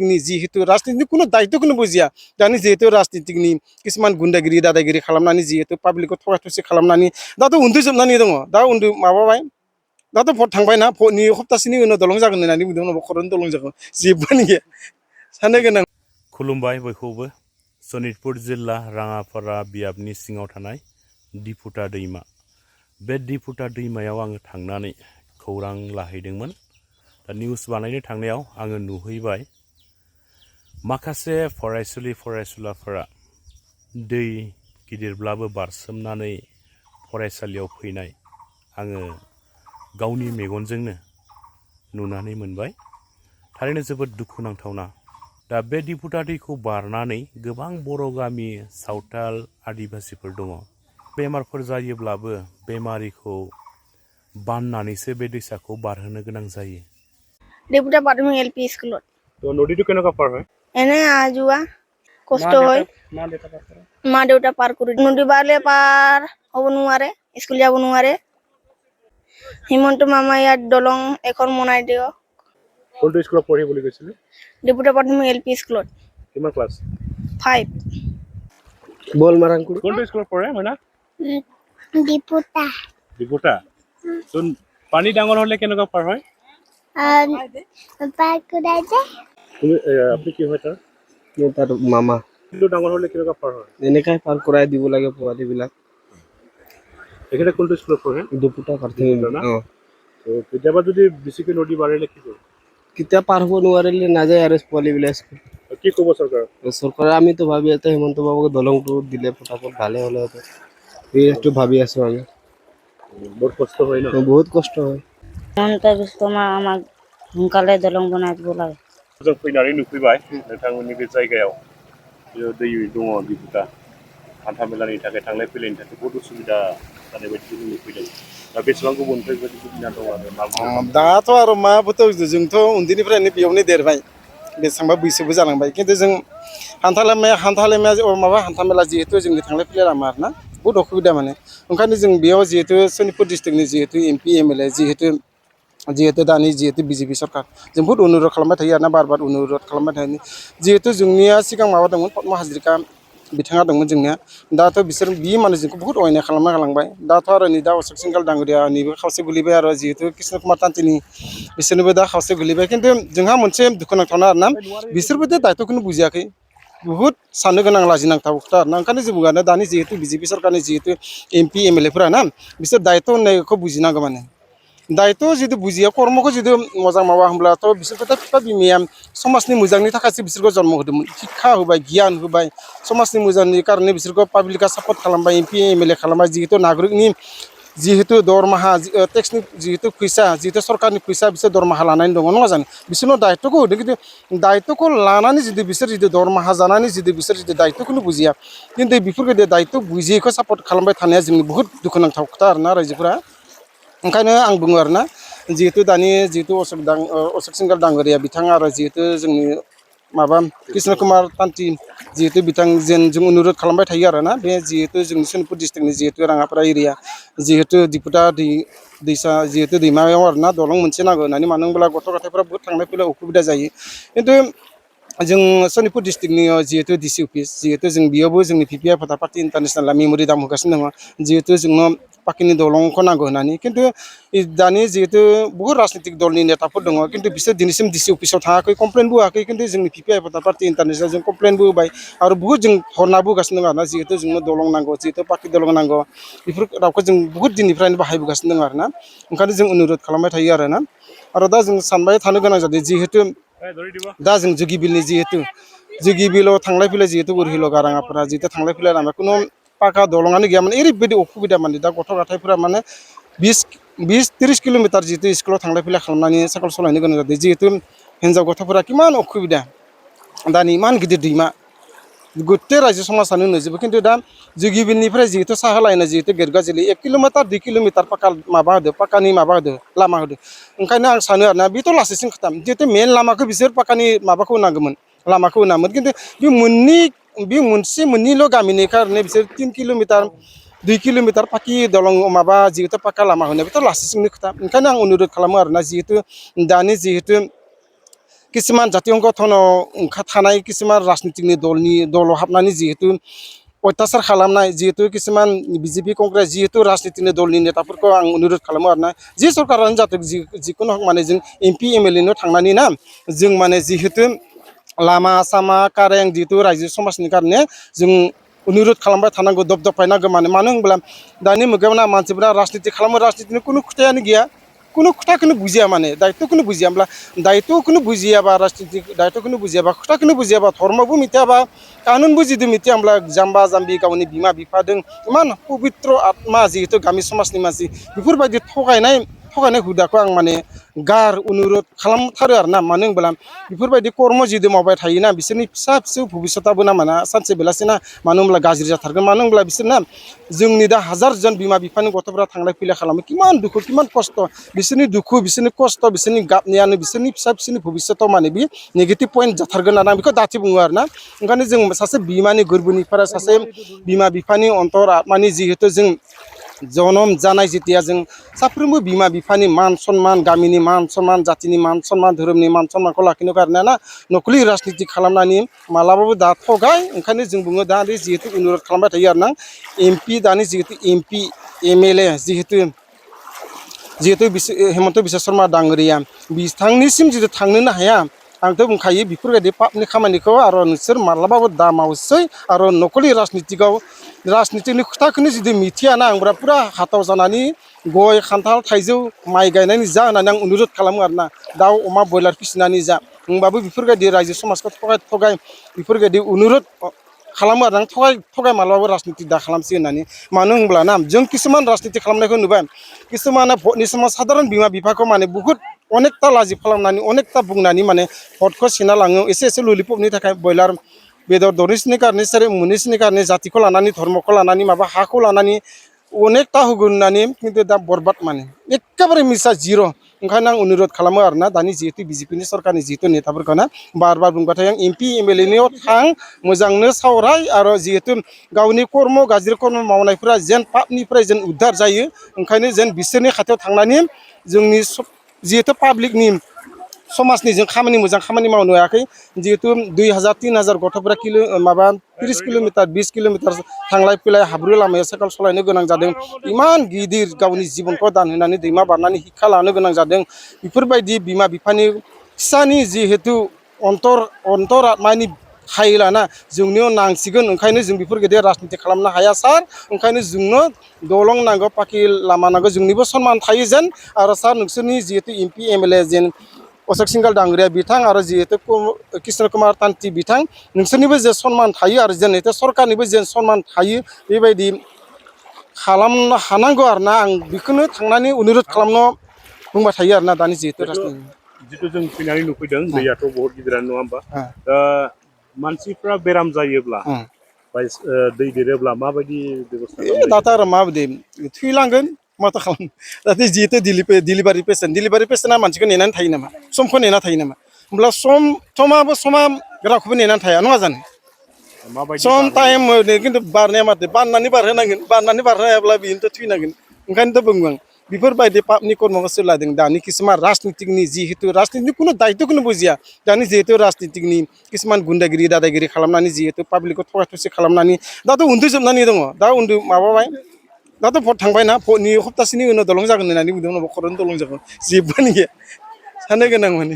नि जिहेतु राजनीतिनि कुनु दायित्वखौनो बुजिया दानि जिहेतु राजनीतिनि किसुमान गुन्दागिरि दादागिरि खालामनानै जिहेतु पाब्लिकखौ थगाय थसि खालामनानै दाथ' उन्दुजोबनानै दङ दा माबाबाय दाथ' भट थांबायना भटनि सप्तासेनि उनाव दलं जागोन होननानै बुंदों उनाव खर'नि दलं जागोन जेबोआनो गैया साननो गोनां। खुलुमबाय बयखौबो सनितपुर जिल्ला राङापारा बियाबनि सिङाव थानाय दिफुटा दैमा बे दिफुटा दैमायाव आङो थांनानै खौरां लाहैदोंमोन। दा निउस बानायनो थांनायाव आङो नुहैबाय माखासे फरायसुलि फरायसुलाफोरा दै गिदिरब्लाबो बारसोमनानै फरायसालियाव फैनाय आङो गावनि मेगनजोंनो नुनानै मोनबाय। थारैनो जोबोद दुखु नांथावना। दा बे दिफुटा दैखौ बारनानै गोबां बर' गामि सावथाल आदिबासिफोर दङ। बेमारफोर जायोब्लाबो बेमारिखौ बाननानैसो बे दैसाखौ बारहोनो गोनां जायो। ডিপুটা প্রাথমিক এলপি স্কুলত তো নদীটো কেনেকুৱা পাৰ হয়? এনে যোৱা কষ্ট হয়। মা দেউতা পাৰ কৰি নদী বাৰলে পাৰ হ'ব নোৱাৰে, স্কুল যাব নোৱাৰে। হিমন্ত মামা ইয়াত দলং এখন বনাই দিয়ক। কোনটো স্কুলত পঢ়ি বুলি কৈছিলে? ডিপুটা প্রাথমিক এলপি স্কুলত। কিমান ক্লাছ? 5 বল মাৰাংকুৰি কোনটো স্কুলত পঢ়ে মইনা? ডিপুটা দিপুটা। তো পানী ডাঙৰ হ'লে কেনেকুৱা পাৰ হয়? পাৰ কৰাই দে। তুমি আপনি কি হয় তাৰ? মোৰ তাৰ মামা। কিন্তু ডাঙৰ হ'লে কেনেকুৱা পাৰ হয়? এনেকাই পাৰ কৰাই দিব লাগে পোৱালিবিলাক। এখানে কোনটো স্কুলত পঢ়ে? ডিপুটা প্ৰাথমিক না? তো কেতিয়াবা যদি বেছিকৈ নদী বাঢ়িলে কি কৰিব? কেতিয়া পাৰ হ'ব নোৱাৰিলে নাযায় আৰু পোৱালিবিলাক। কি ক'ব চৰকাৰ? চৰকাৰে আমিতো ভাবি আছো হিমন্ত বাবুকে দলংটো দিলে ফটাফট ভালে হ'লে হতো। এইটো ভাবি আছো আমি। বহুত কষ্ট হয় ন? বহুত কষ্ট হয়। আমাক সোনকালে দলং বনাই দিব লাগে। जों फैनानै नुफैबाय नोंथांमोननि बे जायगायाव दै दङ दिपुटा हान्था मेलानि थाखाय थांलाय फैलायनि थाखाय बहुत उसुबिदा जानाय बायदि जों नुफैदों। दा बेसेबां गोबावनिफ्राय बेबायदि सुबिदा दं आरो दाथ' आरो माबोथ' जोंथ' उन्दैनिफ्रायनो बेयावनो देरबाय बेसेबांबा बैसोबो जालांबाय खिन्थु जों हान्था मेला जिहेतु जोंनि थांलाय फैलाय लामा आरोना बहुत असुबिदा माने ओंखायनो जों बेयाव जिहेतु सनितपुर डिस्ट्रिक्टनि जिहेतु एमपि एमएलए जिहेतु दानि जिहेतु बिजेपि सरकार जों बहुत अनुरद खालामबाय थायो आरोना बार अनुरद खालामबाय थायो। जिहेतु जोंनिया सिगां माबा दंमोन पद्म हाजरिका बिथाङा दंमोन जोंनिया दाथ' बिसोर बि माने जोंखौ बहुत अयनाय खालामना गालांबाय। दाथ' आरो नै दा अशोक सिंगाल डांगरियानिबो खावसे गोलैबाय आरो जिहेतु कृष्ण कुमार तान्तिनि बिसोरनोबो दा खावसे गोलैबाय। खिन्थु जोंहा मोनसे दुखु नांथावना आरोना बिसोरबोथ' दायित्वखौनो बुजियाखै। बहुत साननो गोनां लाजिनांथाव खोथा आरोना ओंखायनो जों बुङो दानि जिहेतु बिजेपि सरकारनि जिहेतु एमपि एमएलएफोरा ना बिसोर दायित्व होननायखौ बुजिनांगौ माने दायित्व जुदि बुजिया कर्मखौ जुदि मोजां मावा होनब्लाथ' बिसोरखौथ' बिफा बिमाया समाजनि मोजांनि थाखायसो बिसोरखौ जन्म होदोंमोन शिक्षा होबाय गियान होबाय समाजनि मोजांनि कारणे बिसोरखौ पाब्लिकआ सापर्ट खालामबाय एमपि एमएलए खालामबाय जिहेतु नागरिकनि जिहेतु दरमाहा टेक्सनि जिहेतु फैसा जिहेतु सरकारनि फैसा बिसोर दरमाहा लानानै दङ नङा जानो बिसोरनाव दायित्वखौ होदों खिन्थु दायित्वखौ लानानै जुदि बिसोर जुदि दरमाहा जानानै जुदि बिसोर जुदि दायित्वखौनो बुजिया खिन्थु बेफोरबायदि दायित्व बुजियैखौ सापर्ट खालामबाय थानाया जोंनि बहुत दुखुनांथाव खोथा आरोना रायजोफोरा। ओंखायनो आं बुङो आरोना जिहेतु दानि जिहेतु अशोक सिंगाल डांगरिया बिथाङा आरो जिहेतु जोंनि माबा कृष्ण कुमार तान्ति जिहेतु बिथांजों जों अनुरद खालामबाय थायो आरोना बे जिहेतु जोंनि सनितपुर डिस्ट्रिक्टनि जिहेतु राङापारा एरिया जिहेतु दिपुटा दैसा जिहेतु दैमायाव आरोना दलं मोनसे नांगौ होननानै मानो होनब्ला गथ' गथायफ्रा बहुत थांलाय फैलाय असुबिदा जायो। खिन्थु जों सनितपुर डिस्ट्रिक्टनि जिहेतु डिसि अफिस जिहेतु जों बेयावबो जोंनि पिपिआइ भटार पार्टि इन्टारनेसनेला मेम'रि दाम होगासिनो दङ जिहेतु जोंनो पाकिनि दलंखौ नांगौ होननानै खिन्थु दानि जिहेतु बहुत राजनितिक दलनि नेताफोर दङ खिन्थु बिसोर दिनैसिम डिसि अफिसाव थाङाखै कमप्लेनबो होआखै खिन्थु जोंनि पिपिआइ भटार पार्टि इन्टारनेसनेल जों कमप्लेनबो होबाय आरो बहुत जों हरनाबो होगासिनो दङ आरोना जिहेतु जोंनो दलं नांगौ जिहेतु पाकि दलं नांगौ बेफोर रावखौ जों बहुत दिननिफ्रायनो बाहायबोगासिनो दङ आरोना ओंखायनो जों अनुरद खालामबाय थायो आरोना आरो दा जों सानबाय थानो गोनां जादों जिहेतु दा जों जुगिबिलनि जिहेतु जुगिबिलाव थांलाय फैलाय जिहेतु उरहिल गाराङाफोरा जिहेतु थांलाय फैलाय लामा खुनु पाका दलङानो गैयामोन ओरैबायदि असुबिदा माने दा गथ' गथायफोरा माने 20-30 किल'मिटार जिहेतु स्कुलाव थांलाय फैलाय खालामनानै साइकेल सालायनो गोनां जादों जिहेतु हिन्जाव गथ'फोरा किमान असुबिदा दानि इमान गिदिर दैमा गते रायजो समाजानो नुजोबो खिन्थु दा जुगिबिलनिफ्राय जिहेतु साहा लाइना जिहेतु गेरगाजुलि 1 किल'मिटार 2 किल'मिटार पाका माबा होदो पाकानि माबा होदो लामा होदो ओंखायनो आं सानो आरोना बेथ' लासैसिन खोथा जिहेतु मेन लामाखौ बिसोर पाकानि माबाखौ होनांगौमोन लामाखौ होनामोन खिन्थु बे मोननैल' गामिनि कारणे बिसोर 3 किल'मिटार 2 किल'मिटार पाकि दलं माबा जिहेतु पाका लामा होनाय बेथ' लासैसिननि खोथा ओंखायनो आं अनुरद खालामो आरोना जिहेतु दानि जिहेतु किसुमान जातीय संगठनाव थानाय किसुमान राजनीतिनि दल हाबनानै जिहेतु अत्याचार खालामनाय जिहेतु किसुमान बिजेपि कंग्रेस जिहेतु राजनीतिनि दलनि नेताफोरखौ आं अनुरोध खालामो आरोना जि सरकारानो जाथों जिखुनु माने जों एमपि एमएलए थांनानै ना जों माने जिहेतु लामा सामा कारें जिहेतु रायजो समाजनि कारणे जों अनुरोध खालामबाय थानांगौ दबदबायनांगौ मानो होनब्ला दानि मुगायाव ना मानसिफोरा राजनीति खालामो राजनीतिनि कुनु खोथायानो गैया कुनु खोथाखौनो बुजिया माने दायित्वखौनो बुजियाब्ला दायित्वखौनो बुजियाबा राजनीति दायित्वखौनो बुजियाबा खोथाखौनो बुजियाबा धर्मबो मिथियाबा कानुन बुजिदों मिथियाब्ला जाम्बा जाम्बि गावनि बिमा बिफादों इमान पबित्र आत्मा जिहेतु गामि समाजनि मानसि बेफोरबायदि थगायनाय हुदाखौ आं माने अनुरोध खालामथारो आरोना मानो होनब्ला बेफोरबायदि कर्म जिदो मावबाय थायोना बिसोरनि फिसा फिसौ भबिष्यताबो ना माना सानसे बेलासिना मानो होनब्ला गाज्रि जाथारगोन मानो होनब्ला बिसोरना जोंनि दा हाजारजन बिमा बिफानि गथ'फोरा थांलाय फैलाय खालामो किमान दुखु किमान खस्थ' बिसोरनि दुखु बिसोरनि खस्थ' बिसोरनि गाबनायानो बिसोरनि फिसा फिसौनि भबिष्यताव माने बे नेगेटिभ पइन्ट जाथारगोन आरो आं बेखौ दाथि बुङो आरोना ओंखायनो जों सासे बिमानि गोरबोनिफ्राय सासे बिमा बिफानि अन्तर आत्मानि जिहेतु जों जनम जानाय जेतिया जों साफ्रोमबो बिमा बिफानि मान सन्मान गामिनि मान सन्मान जातिनि मान सन्मान धोरोमनि मान सन्मानखौ लाखिनो गारनाया ना नकलि राजनीति खालामनानै मालाबाबो दा थगाय ओंखायनो जों बुङो दा जिहेतु अनुरोध खालामबाय थायो आरोना एमपि दानि जिहेतु एमपि एमएलए जिहेतु हेमन्त बिश्व शर्मा दाङ'रिया बिथांनिसिम जितु थांनोनो हाया आंथ' बुंखायो बेफोरबायदि पापनि खामानिखौ आरो नोंसोर माब्लाबाबो दा मावसै आरो नकलि राजनीतिनि खोथाखौनो जुदि मिथियाना आंब्रा पुरा हाथाव जानानै गय खान्थाल थाइजौ माइ गायनानै जा होननानै आं अनुरोध खालामो आरोना दाउ अमा ब्रयलार फिसिनानै जा होमबाबो बेफोरबायदि रायजो समाजखौ थगाय बेफोरबायदि अनुरोध खालामो आरो आं थगाय मालाबाबो राजनीति दा खालामसै होननानै मानो होनब्ला ना जों किसुमान राजनीति खालामनायखौ नुबाय किसुमाना भटनि समाव साधारन बिमा बिफाखौ माने बुहुत अनेकथा लाजि खालामनानै अनेकथा बुंनानै माने भटखौ सेना लाङो एसे ललिपपनि थाखाय ब्रयलार बेदर दरनैसोनि कारणे सोर मोननैसोनि कारणे जातिखौ लानानै धर्मखौ लानानै माबा हाखौ लानानै अनेकथा होगोन होननानै खिन्थु दा बरबाद माने एखेबारे मिसा जिर' ओंखायनो आं अनुरोध खालामो आरोना दानि जिहेतु बिजेपिनि सरकारनि जिहेतु नेताफोरखौ ना बार बुंबाथाय आं एमपि एमएलएनियाव थां मोजांनो सावराय आरो जिहेतु गावनि गाज्रि कर्म मावनायफोरा जेन पापनिफ्राय जेन उद्धार जायो ओंखायनो जेन बिसोरनि खाथियाव थांनानै जोंनि जिहेतु पाब्लिकनि समाजनि जों मोजां खामानि मावनो हायाखै जिहेतु 2000-3000 गथ'फोरा 30 किल'मिटार 20 किल'मिटार थांलाय फैलाय हाब्रु लामायाव साइकेल सालायनो गोनां जादों इमान गिदिर गावनि जिबनखौ दान होनानै दैमा बारनानै शिक्षा लानो गोनां जादों बेफोरबायदि बिमा बिफानि फिसानि जिहेतु अन्तर आत्मानि खायलाना जोंनियाव नांसिगोन ओंखायनो जों बेफोरबायदि राजनीति खालामनो हाया सार ओंखायनो जोंनो दलं नांगौ पाखि लामा नांगौ जोंनिबो सन्मान थायो जेन आरो सार नोंसोरनि जिहेतु एमपि एमएलए जेन अशोक सिंघाल दाङ'रिया बिथां आरो जिहेतु कृष्ण कुमार तान्ति बिथां नोंसोरनिबो जे सन्मान थायो आरो जेन सरकारनिबो जे सन्मान थायो बेबायदि खालामनो हानांगौ आरोना आं बेखौनो थांनानै अनुरोध खालामनो बुंबाय थायो आरोना दानि जिहेतु जितु जों फैनानै नुफैदों दैयाथ' बहुत गिदिरानो नङा होमबा मानसिफ्रा बेराम जायोब्ला दै देरोब्ला माबायदि बेबस्था खालामनाय दाथ' आरो माबायदि थैलांगोन माथो खालाम दाथ' जिहेतु डिलिभारि पेसेन्टआ मानसिखौ नेनानै थायो नामा समखौ नेना थायो नामा होमब्ला समा रावखौबो नेनानै थाया नङा जानो सम टाइम खिन्थु बारनाया माथो बाननानै बारहोनांगोन बाननानै बारहोयाब्ला बेनोथ' थैनांगोन ओंखायनोथ' बुङो आं बेफोरबायदि पापनि कर्मखौ सोर लादों दानि किसुमान राजनीतिकनि जिहेतु राजनीतिनि खुनु दायित्वखौनो बुजिया दानि जिहेतु राजनीतिकनि किसुमान गुन्दागिरि दादागिरि खालामनानै जिहेतु पाब्लिकखौ थगाय थसि खालामनानै दाथ' उन्दुजोबनानै दङ दा माबाबाय दाथ' भट थांबायना भटनि सप्तासेनि उनाव दलं जागोन होननानै बुंदों उनाव खर'नि दलं जागोन जेबोआनो गैया साननो गोनां माने